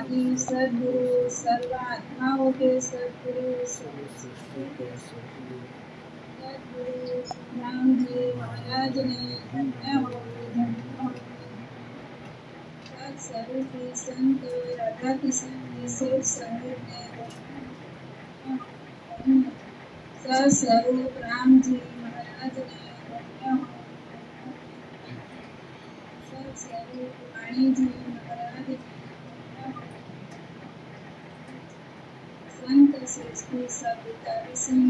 आदि सद्गुरु सर्वात्माओं के सद्गुरु सद्गुरु राम जी महाराज ने धन्य हो सत्स्वरूपी संत राधा किशन विशेष साहेब ने सत्स्वरूप राम जी महाराज ने धन्य हो सत्स्वरूप वाणी जी महाराज ने संत श्रेष्ठी सविता सिंह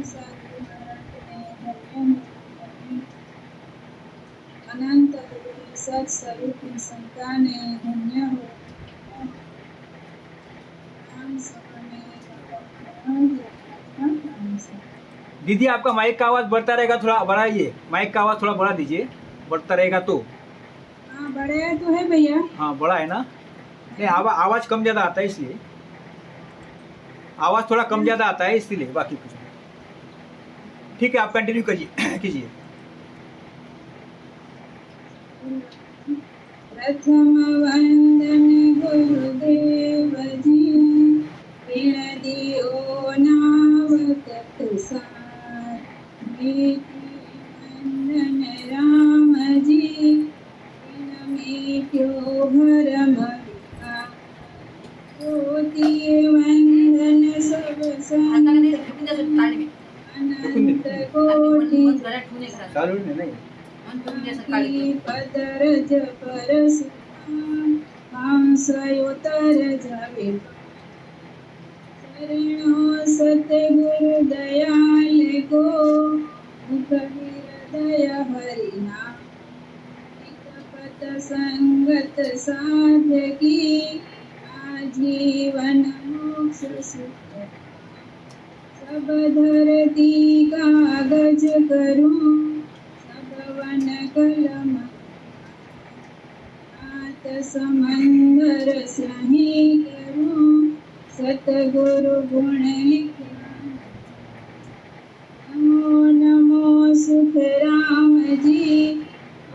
साधु महाराज ने धन्य हो अनंत सत्स्वरूपी संतान ने धन्य हो दीदी आपका माइक का आवाज बढ़ता रहेगा, थोड़ा बढ़ाइए, माइक का आवाज थोड़ा बढ़ा दीजिए, बढ़ता रहेगा तो। हाँ बढ़ाया तो है भैया। हाँ बड़ा है ना, नहीं आवाज कम ज़्यादा आता है इसलिए, आवाज थोड़ा कम ज़्यादा आता है इसलिए, बाकी कुछ नहीं। ठीक है आप कंटिन्यू करिए कीजिए। प्रथम वंदन गुरुदेव जी ऋण दियो नावकत सार वंदन राम जी ऋण मीठो भरम ज्योति वंदन सब संत अनंत कोटि पदरज परस हंसयोतर जावे शरणो सतगुरु दयाल को मुख हृदय हरिना पत संगत साधकी आजीवन मोक्ष सुख सब धरती कागज करूं वन कलम आत समंदर सही करूं सतगुरु गुण लिखना नमो नमो सुख राम जी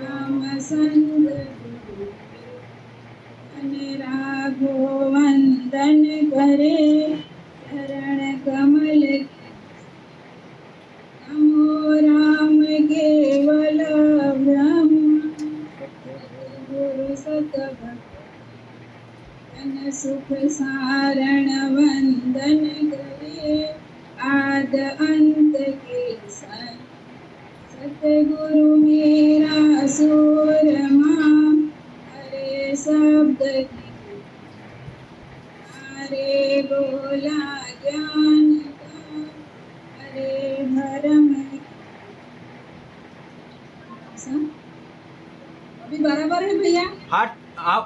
राम संग राघो वंदन करे चरण कमल नमो राम केवल ब्रह्म गुरु सतभक्तन सुख सारण वंदन करे आद अंत के सन सतगुरु मेरा सूरमा हरे शब्द की हरे बोला ज्ञान का हरे भरम। अभी बराबर है भैया? हाँ आप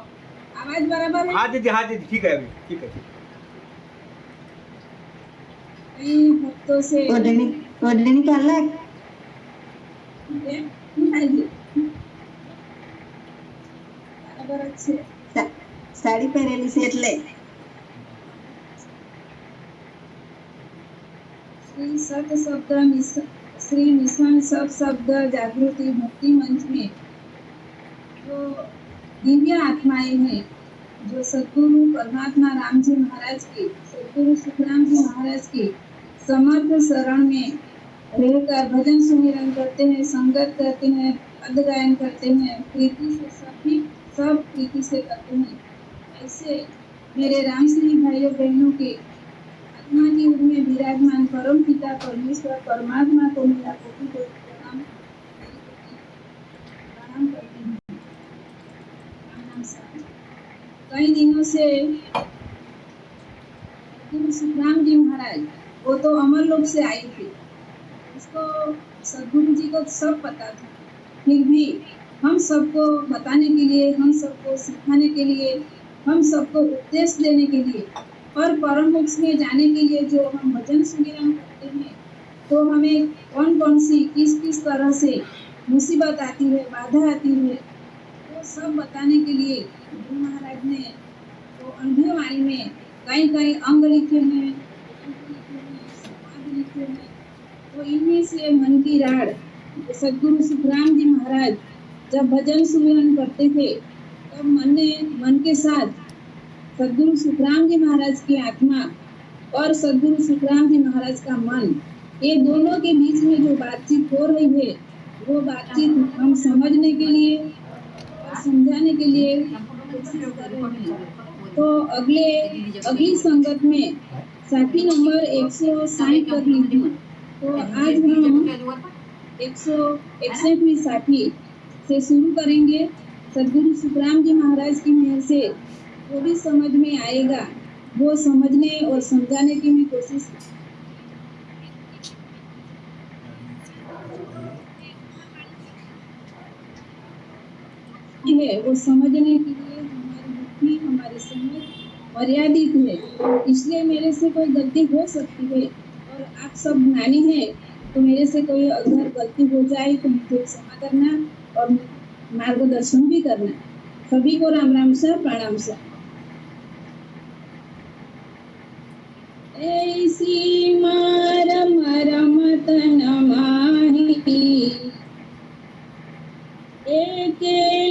आवाज बराबर है? हाँ दीदी ठीक है, अभी ठीक है। हफ्तों से ओढ़नी निकालना है बराबर अच्छे साड़ी पहनेली से એટલે श्री सत शब्द श्री मिशन सब शब्द जागृति भक्ति मंच में जो दिव्य आत्माएं हैं, जो सद्गुरु परमात्मा राम जी महाराज के सद्गुरु सुखराम जी महाराज के समर्थ शरण में रहकर भजन सुमिरन करते हैं, संगत करते हैं, पद गायन करते हैं, प्रीति से सब प्रीति से करते हैं। ऐसे मेरे राम सिंह भाइयों बहनों के आत्मा की ओर में विराजमान परम पिता परमेश्वर परमात्मा को मेरा कोटि प्रणाम करती हूँ। कई दिनों से गुरु सुखराम जी महाराज वो तो अमर लोक से आए थे, उसको सद्गुरु जी को सब पता था, फिर भी हम सबको बताने के लिए, हम सबको सिखाने के लिए, हम सबको उपदेश देने के लिए और परम मोक्ष में जाने के लिए जो हम भजन सुमिरन करते हैं, तो हमें कौन कौन सी किस तरह से मुसीबत आती है, बाधा आती है, वो सब बताने के लिए गुरु महाराज ने तो अनुभव वाणी में कई अंग लिखे हैं, समाधि लिखे हैं। तो इनमें से मन की राड सद्गुरु सुखराम जी महाराज जब भजन सुमिरन करते थे तब मन के साथ सदगुरु सुखराम जी महाराज की आत्मा और सदगुरु सुखराम जी महाराज का मन, ये दोनों के बीच में जो बातचीत हो रही है, वो बातचीत हम समझने के लिए और समझाने के लिए कोशिश कर रहे हैं। तो अगली संगत में साथी नंबर 160 कर लीजिए। तो आज हम 161वीं साथी से शुरू करेंगे। सदगुरु सुखराम जी महाराज की मेहर से जो भी समझ में आएगा वो समझने और समझाने की मैं कोशिश है, वो समझने के लिए हमारी बुद्धि, हमारी समझ मर्यादित है, इसलिए मेरे से कोई गलती हो सकती है। और आप सब ज्ञानी हैं, तो मेरे से कोई अगर गलती हो जाए तो मुझे क्षमा करना और मार्गदर्शन भी करना। सभी को राम राम सा, प्रणाम सा। ऐसी मार मरमत न माही, एक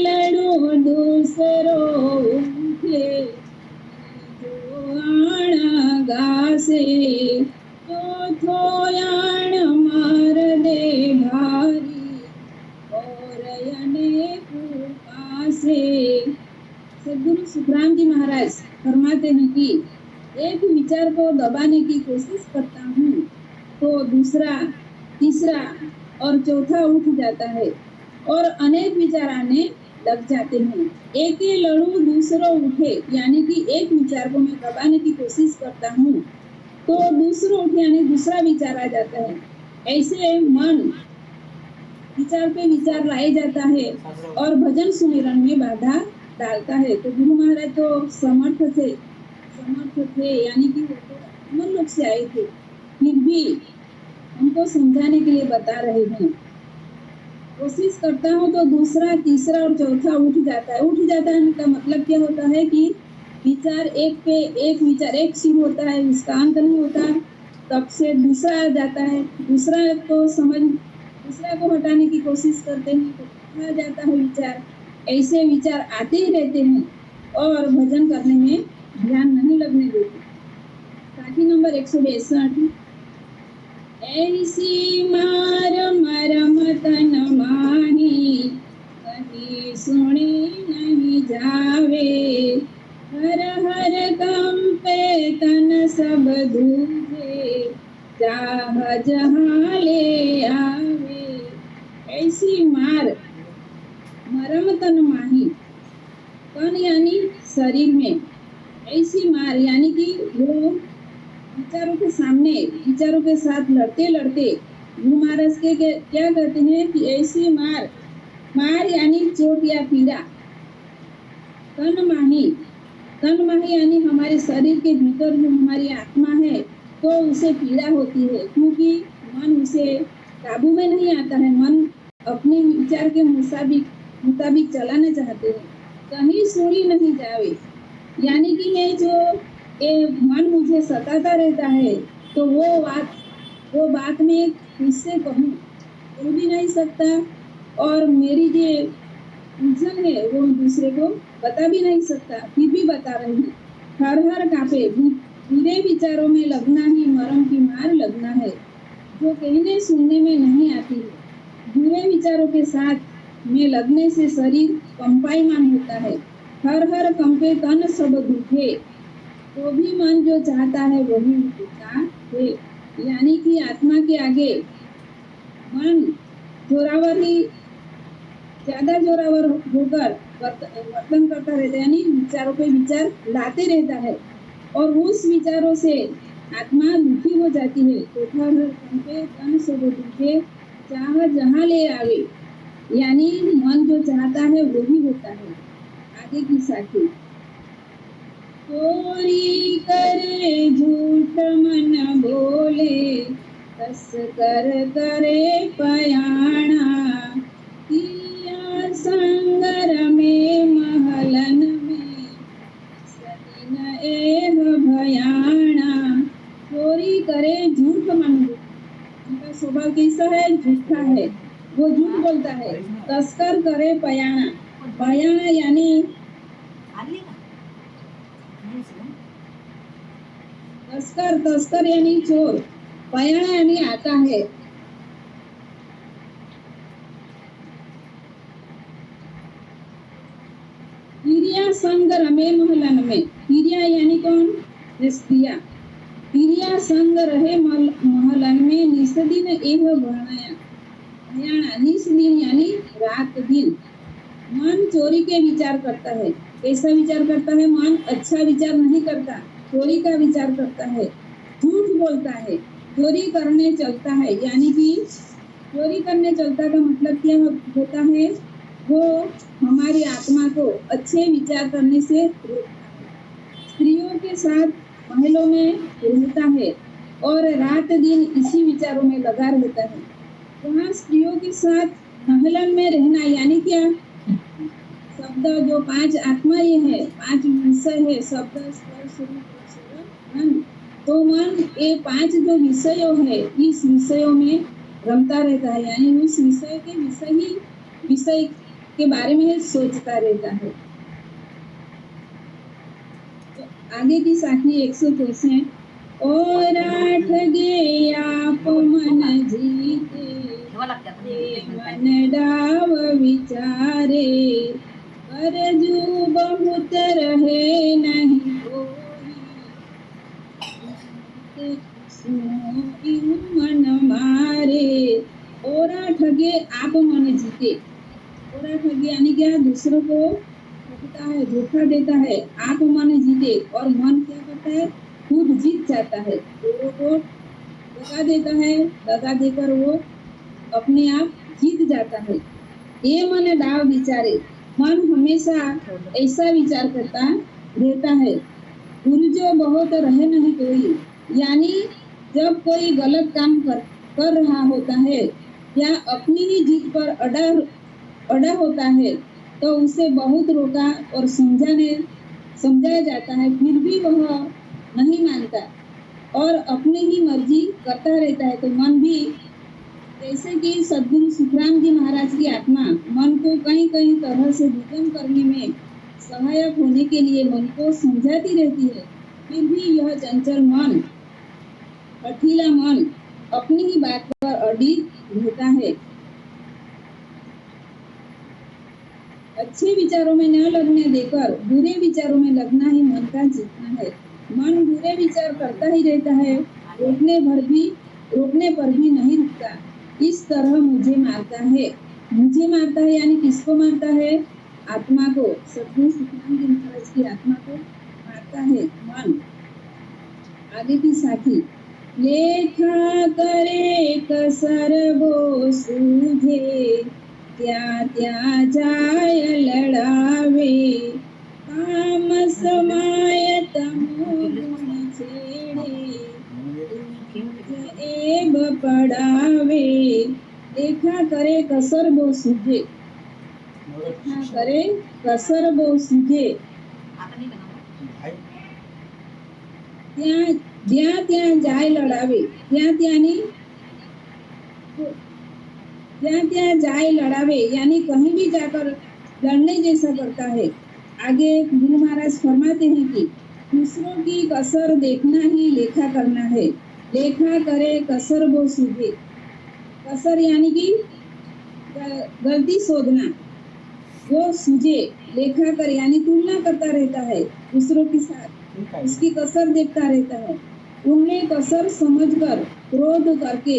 लड़ू दूसरो उठे, जो आण गासे, चौथो आण मार दे भारी, और अनेक पासे। सदगुरु सुखराम जी महाराज फरमाते हैं कि एक विचार को दबाने की कोशिश करता हूँ तो दूसरा, तीसरा और चौथा उठ जाता है और अनेक विचार आने लग जाते हैं। एक ही लड़ू दूसरों उठे, यानी कि एक विचार को मैं दबाने की कोशिश करता हूँ तो दूसरों उठे, यानी दूसरा विचार आ जाता है। ऐसे मन विचार पे विचार लाए जाता है और भजन सुमिरन में बाधा डालता है। तो गुरु महाराज तो समर्थ थे, यानी कि वो तो अमर लोग से आए थे, फिर भी हमको समझाने के लिए बता रहे हैं। कोशिश करता हूँ तो दूसरा, तीसरा और चौथा उठ जाता है। उठ जाता है का मतलब क्या होता है कि विचार एक विचार एक शुरू होता है, उसका अंत नहीं होता, तब से दूसरा आ जाता है। दूसरा को हटाने की कोशिश करते हैं तो आ जाता है विचार। ऐसे विचार आते ही रहते हैं और भजन करने में ध्यान नहीं लगने देते। साथी नंबर 162। ऐसी मार मरमत न माही, कहीं सुनी नहीं जावे, हर हर कंपे तन सब दूजे, चाह जहाँ ले आवे। ऐसी मार, मरम तन माही, तन यानी शरीर में, ऐसी मार यानी कि वो विचारों के सामने, विचारों के साथ लड़ते लड़ते गुरु महाराज के क्या कहते हैं कि ऐसी मार यानी चोट या पीड़ा। तन माही यानी हमारे शरीर के भीतर जो हमारी आत्मा है तो उसे पीड़ा होती है, क्योंकि मन उसे काबू में नहीं आता है। मन अपने विचार के मुताबिक चलाना चाहते हैं, कहीं सुनी नहीं जावे, यानी कि मैं जो मन मुझे सताता रहता है तो वो बात मैं किससे कहूँ, बोल भी नहीं सकता, और मेरी जो उलझन है वो दूसरे को बता भी नहीं सकता, फिर भी बता रही हूँ। हर हर कांपे, बुरे विचारों में लगना ही मरम की मार लगना है, जो कहने सुनने में नहीं आती है। बुरे विचारों के साथ में लगने से शरीर कंपायमान होता है। हर हर कंपे तन सब दुखे, तो भी मन जो चाहता है वही होता है, यानी कि आत्मा के आगे मन ज्यादा जोरावर होकर वर्तन करता रहता है, यानी विचारों पे विचार लाते रहता है और उस विचारों से आत्मा दुखी हो जाती है। तो हर कंपे तन सब दुखे, चाह जहाँ ले आवे, यानी मन जो चाहता है वही होता है। आगे की साथी। चोरी करे झूठ मन बोले, कस करे पयाणा, किया संगर में महलन में, सदिन एह भयाणा। चोरी करे झूठ मन बोले, उनका स्वभाव कैसा है, झूठा है, वो झूठ बोलता है। तस्कर करे पयाणा, पयाणा यानी तस्कर, तस्कर यानी चोर, पयाणा यानी आता है। हिरिया संग रमे महलन में, हिरिया यानी कौन? स्त्रिया। हिरिया संग रहे महलन में, निस्दिन एह भयाणा, भयाणा निस्दिन यानी रात दिन। मन चोरी के विचार करता है। कैसा विचार करता है? मन अच्छा विचार नहीं करता, चोरी का विचार करता है, झूठ बोलता है, चोरी करने चलता है। यानी कि चोरी करने चलता का मतलब क्या होता है? वो हमारी आत्मा को अच्छे विचार करने से रोकता है। स्त्रियों के साथ महलों में रहता है और रात दिन इसी विचारों में लगा रहता है। वहाँ स्त्रियों के साथ महलन में रहना यानी क्या? शब्द जो 5 आत्मा ये है, 5 विषय है, शब्द स्पर्श रूप रस मन। तो मन ये 5 जो विषय है, इस विषयों में रमता रहता है, यानी उस विषय के बारे में सोचता रहता है। तो आगे की साखी 165। और आठ गे आप मन जीते, मन डाव विचारे, करजू बहुत रहे नहीं कोई, मन मारे। ओरा ठगे आप मन जीते। ओरा ठगे यानी क्या? दूसरों को ठगता है, धोखा देता है। आप मन जीते, और मन क्या करता है? खुद जीत जाता है, औरों को दगा देता है, दगा देकर वो अपने आप जीत जाता है। ये मन डाव विचारे, मन हमेशा ऐसा विचार करता रहता है। गुरुजो बहुत रहे नहीं कोई, यानी जब कोई गलत काम कर रहा होता है या अपनी ही जीत पर अड़ा होता है, तो उसे बहुत रोका और समझाया जाता है, फिर भी वह नहीं मानता और अपनी ही मर्जी करता रहता है। तो मन भी, जैसे कि सद्गुरु सुखराम जी महाराज की आत्मा मन को कई तरह से विगम करने में सहायक होने के लिए मन को समझाती रहती है, फिर भी यह चंचल मन, हठीला मन अपनी ही बात पर अडिग रहता है। अच्छे विचारों में न लगने देकर बुरे विचारों में लगना ही मन का जीतना है। मन बुरे विचार करता ही रहता है, रोकने पर भी नहीं रुकता। इस तरह मुझे मारता है यानी किसको मारता है? आत्मा को, सद्गुरु सुखराम जी महाराज की आत्मा को मारता है मन। आगे की साखी। लेखा करे कसर वो सूझे, त्या जाय लड़ावे, काम समाय तमो गुण छेड़े, एब पड़ावे। देखा करे कसर वो सूझे, देखा करे कसर वो सूझे, ત્યાં જાય લડાવે, ત્યાં जाए लड़ावे यानी कहीं भी जाकर लड़ने जैसा करता है। आगे गुरु महाराज फरमाते हैं कि दूसरों की कसर देखना ही लेखा करना है। लेखा करे कसर वो सूझे, कसर यानी कि गलती शोधना, वो सूझे। लेखा कर यानी तुलना करता रहता है दूसरों के साथ, उसकी कसर देखता रहता है। उनमें कसर समझकर क्रोध करके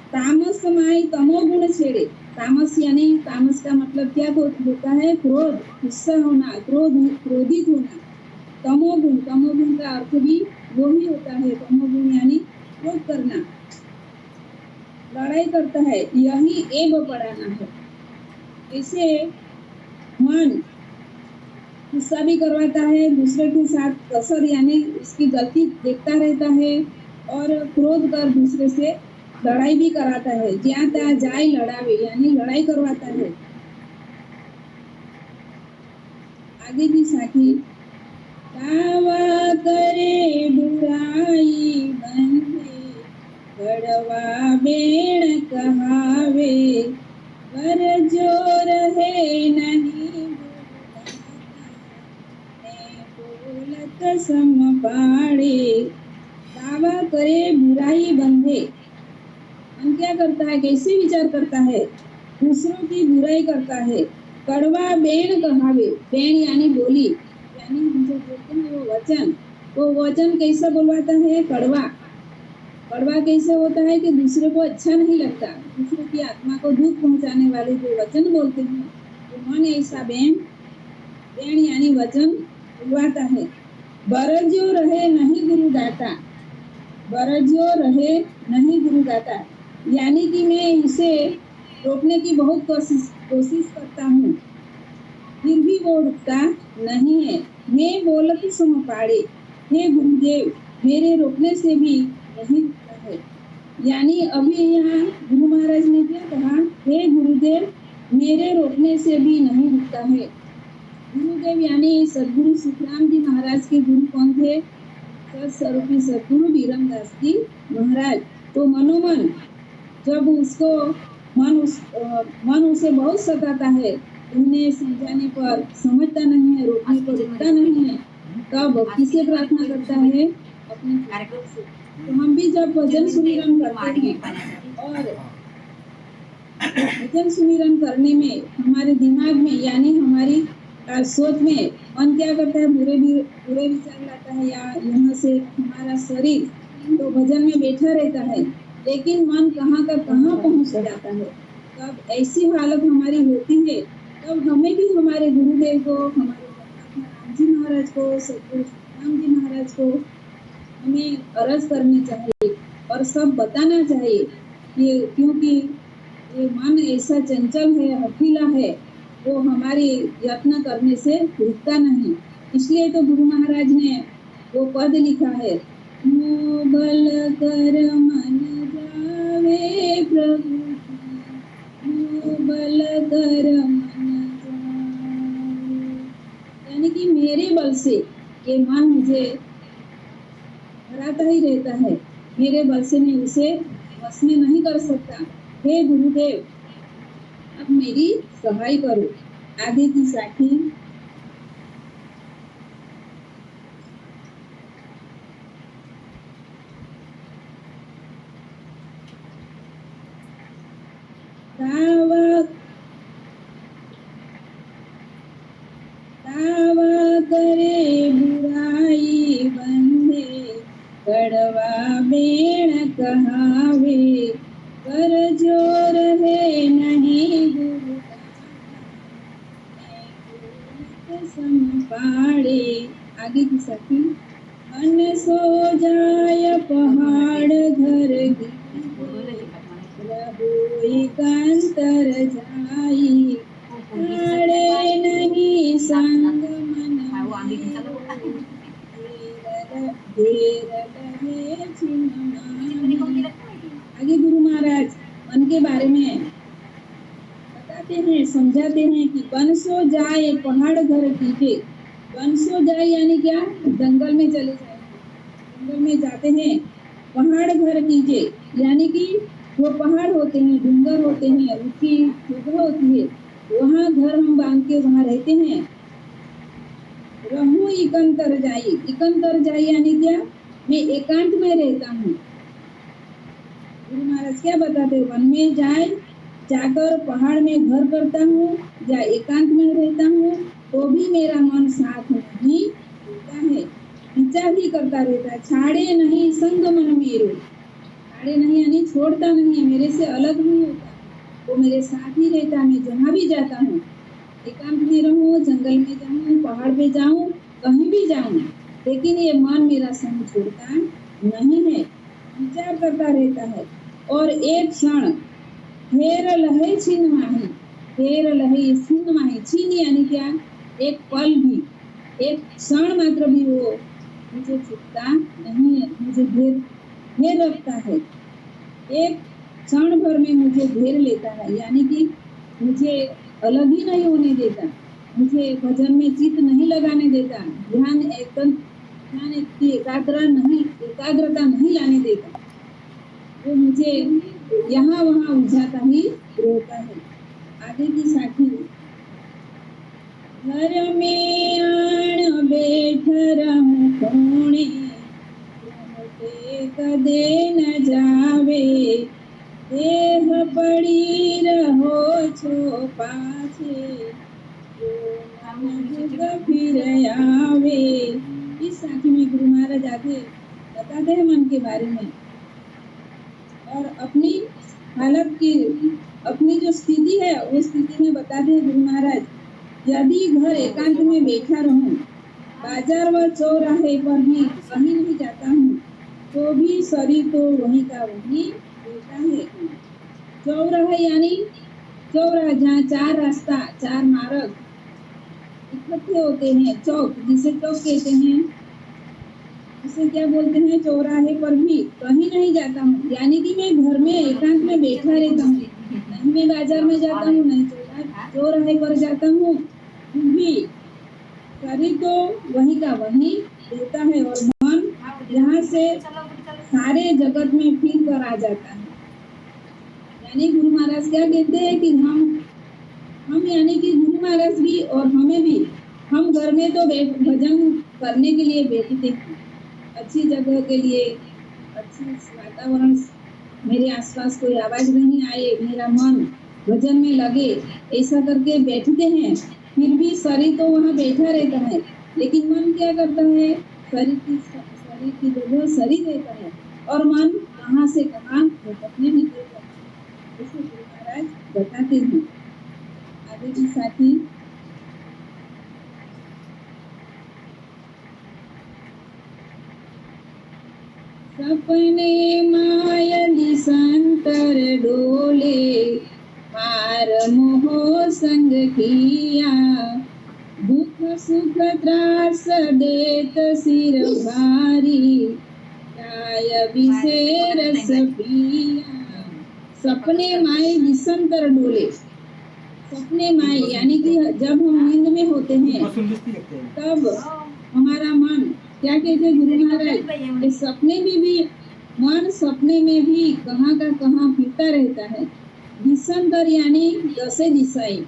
तामस माई तमोगुण छेड़े। तामस यानी, तामस का मतलब क्या होता है? क्रोध, गुस्सा होना, क्रोधित होना। तमोगुण का अर्थ भी वही होता है। तमोगुण यानी क्रोध करना, लड़ाई करता है, यही एब पड़ाना है। ऐसे मन गुस्सा भी करवाता है, दूसरे के साथ कसर यानी उसकी गलती देखता रहता है और क्रोध कर दूसरे से लड़ाई भी कराता है। ज्યાં ત્યાં જાય लड़ावे यानी लड़ाई करवाता है। आगे की साखी। कावा करे बुराई बंधे, बड़वा बेण कहावे, कर जो रहे नहीं बोलत सम पाड़े, दावा करे बुराई बंधे। मन क्या करता है, कैसे विचार करता है, दूसरों की बुराई करता है। कड़वा बेण कहावे, बेण यानी बोली, यानी हम जो बोलते हैं वो वचन कैसा बोलवाता है, कड़वा। कड़वा कैसे होता है कि दूसरे को अच्छा नहीं लगता, दूसरे की आत्मा को दुख पहुंचाने वाले जो वचन बोलते हैं, तो मन ऐसा बेण यानी वचन बोलवाता है। बरज्यो रहे नहीं गुरु दाता, बरज्यो रहे नहीं गुरु दाता, यानी कि मैं इसे रोकने की बहुत कोशिश करता हूँ, फिर भी वो रुकता नहीं है। मैं बोलत सम पाड़े, हे गुरुदेव मेरे रोकने से भी नहीं रुकता है। यानी अभी यहाँ गुरु महाराज ने क्या कहा, हे गुरुदेव मेरे रोकने से भी नहीं रुकता है। गुरुदेव यानी सदगुरु सुखराम जी महाराज के गुरु कौन थे, सत्स्वरूपी सदगुरु बीरमदास जी महाराज। तो मनोमन जब उसको मन उसे बहुत सताता है, उन्हें समझाने पर समझता नहीं है, रोकने पर रुकता नहीं है, तब किसे प्रार्थना करता है, अपने ठाकुर से। तो हम भी जब भजन सुमिरन करते हैं और भजन सुमिरन करने में हमारे दिमाग में यानी हमारी सोच में मन क्या करता है, बुरे विचार लाता है, या यहाँ से हमारा शरीर तो भजन में बैठा रहता है, लेकिन मन कहाँ का कहाँ पहुँच जाता है। तब ऐसी हालत हमारी होती है, तब हमें भी हमारे गुरुदेव को, हमारे राम जी महाराज को, सतगुरु राम जी महाराज को हमें अर्ज करनी चाहिए और सब बताना चाहिए, क्योंकि ये मन ऐसा चंचल है, हठीला है, वो हमारी यत्न करने से रुकता नहीं। इसलिए तो गुरु महाराज ने वो पद लिखा है, बल कर मन जावे प्रभु, बल कर मन जावे, यानी कि मेरे बल से ये मन मुझे हराता ही रहता है, मेरे बल से मैं उसे वश में नहीं कर सकता। हे गुरुदेव अब मेरी सहाय करो। आगे की साखी। दावा करे बुराई बंधे, कड़वा बेण कहावे, कर जो रहे नहीं गुरु सम पाड़े। आगे की सखी। मन सो जाय पहाड़ घर कंतर जाई, आड़े नहीं संग मन आगे गुरु महाराज मन के बारे में बताते हैं, समझाते हैं कि वन सो जाए पहाड़ घर कीजे। वन सो जाए यानी क्या, जंगल में चले जाए, जंगल में जाते हैं, पहाड़ घर कीजे यानी कि वो पहाड़ होते हैं, डूंगर होते हैं, ऊंची जगह होती है, वहाँ घर हम बांध के वहाँ रहते हैं। रहूं इकंतर जाई, इकंतर जाई यानी क्या, मैं एकांत में रहता हूँ। गुरु महाराज क्या बताते, वन में जाकर पहाड़ में घर करता हूँ या एकांत में रहता हूँ, तो भी मेरा मन साथ नहीं देता है, विचार ही करता रहता है। छाड़े नहीं संग मन मेरो, छाड़े नहीं यानी छोड़ता नहीं है, मेरे से अलग नहीं होता, वो मेरे साथ ही रहता है। मैं जहाँ भी जाता हूँ, एकांत में रहूँ, जंगल में जाऊँ, पहाड़ पे जाऊँ, कहीं भी जाऊँ, लेकिन ये मन मेरा संग छोड़ता नहीं है, विचार करता रहता है। और एक क्षण फेर लहे छीन माही, फेर लहे छीन माही, छीन यानी क्या, एक पल भी, एक क्षण मात्र भी वो मुझे छूटता नहीं है, मुझे घेर रखता है, एक क्षण भर में मुझे घेर लेता है, यानी कि मुझे अलग ही नहीं होने देता, मुझे भजन में चित्त नहीं लगाने देता, ध्यान की एकाग्रता नहीं लाने देता, वो मुझे यहाँ वहाँ उलझाता ही रहता है। आगे की साखी। घर में आण बैठ रहूं कदे न जावे देह पड़ी रहो छो पाछे जो मन जुग फिर आवे। इस साखी में गुरु महाराज आगे बताते हैं मन के बारे में और अपनी हालत की, अपनी जो स्थिति है वो स्थिति में बताते हैं गुरु महाराज। यदि घर एकांत में बैठा रहूं, बाजार व चौराहे पर भी कहीं नहीं जाता हूँ, तो भी शरीर तो वहीं का वहीं रहता है। चौराहा यानी चौराहा जहाँ चार रास्ता, चार मार्ग इकट्ठे होते हैं, चौक जिसे चौक कहते हैं, इसे क्या बोलते हैं, चौराहे पर भी कहीं नहीं जाता हूँ, यानी कि मैं घर में एकांत में बैठा रहता हूँ, नहीं मैं बाजार में जाता हूँ, नहीं चौराहे पर जाता हूँ, फिर भी शरीर तो वहीं का वहीं रहता है और मन यहाँ से सारे जगत में फिर कर आ जाता है। यानी गुरु महाराज क्या कहते हैं कि हम यानी कि गुरु महाराज भी और हमें भी, हम घर में तो भजन करने के लिए बैठते हैं, अच्छी जगह के लिए, अच्छी वातावरण, मेरे आसपास कोई आवाज नहीं आए, मेरा मन भजन में लगे, ऐसा करके बैठते हैं, फिर भी शरीर तो वहाँ बैठा रहता है, लेकिन मन क्या करता है, शरीर की जगह शरीर रहता है और मन कहाँ से कहाँ भटकने निकल जाता है। इसे गुरु महाराज बताते हैं। आगे की साथी सपने मायली संतर डोले हार मोह संग किया दुख सुख त्रास देत सिर भारी काय विषे रस पिया। सपने माए विसंतर डोले, सपने माए यानी कि जब हम नींद में होते हैं तब हमारा मन क्या कहते गुरु महाराज, सपने में भी मन सपने में भी कहाँ का कहाँ फिरता रहता है। दिसंतर यानी दसे दिशाएं।